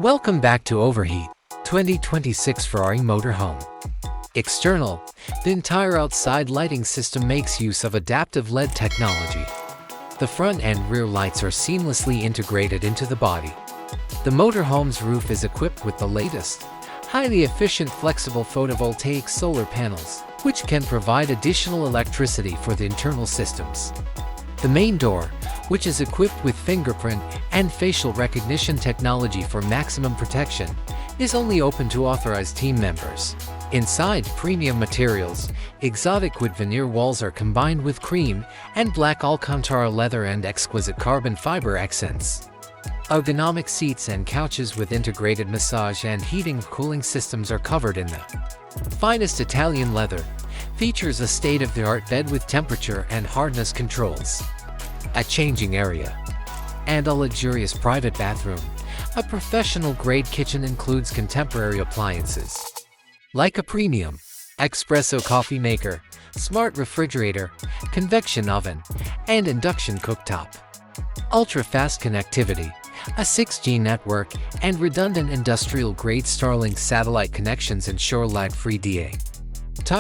Welcome back to Overheat 2026 Ferrari Motorhome. External, the entire outside lighting system makes use of adaptive LED technology. The front and rear lights are seamlessly integrated into the body. The motorhome's roof is equipped with the latest, highly efficient flexible photovoltaic solar panels, which can provide additional electricity for the internal systems. The main door, which is equipped with fingerprint and facial recognition technology for maximum protection, is only open to authorized team members. Inside, premium materials, exotic wood veneer walls are combined with cream and black Alcantara leather and exquisite carbon fiber accents. Ergonomic seats and couches with integrated massage and heating cooling systems are covered in the finest Italian leather. Features a state-of-the-art bed with temperature and hardness controls, a changing area, and a luxurious private bathroom. A professional-grade kitchen includes contemporary appliances like a premium espresso coffee maker, smart refrigerator, convection oven, and induction cooktop. Ultra-fast connectivity, a 6G network, and redundant industrial-grade Starlink satellite connections ensure lag-free data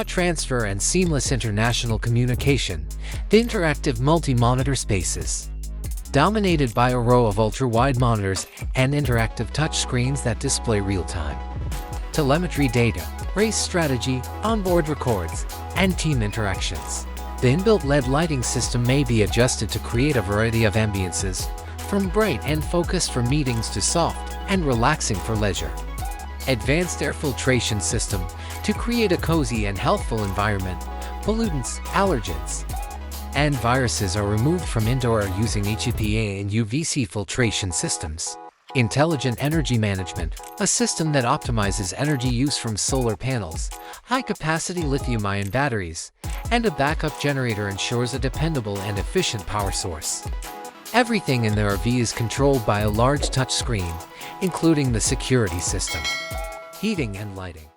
transfer and seamless international communication. The interactive multi-monitor spaces, dominated by a row of ultra-wide monitors and interactive touchscreens that display real-time telemetry data, race strategy, onboard records, and team interactions. The inbuilt LED lighting system may be adjusted to create a variety of ambiances, from bright and focused for meetings to soft and relaxing for leisure. Advanced air filtration system to create a cozy and healthful environment. Pollutants, allergens, and viruses are removed from indoor air using HEPA and UV-C filtration systems. Intelligent energy management, a system that optimizes energy use from solar panels, high-capacity lithium-ion batteries, and a backup generator ensures a dependable and efficient power source. Everything in the RV is controlled by a large touchscreen, including the security system, heating and lighting.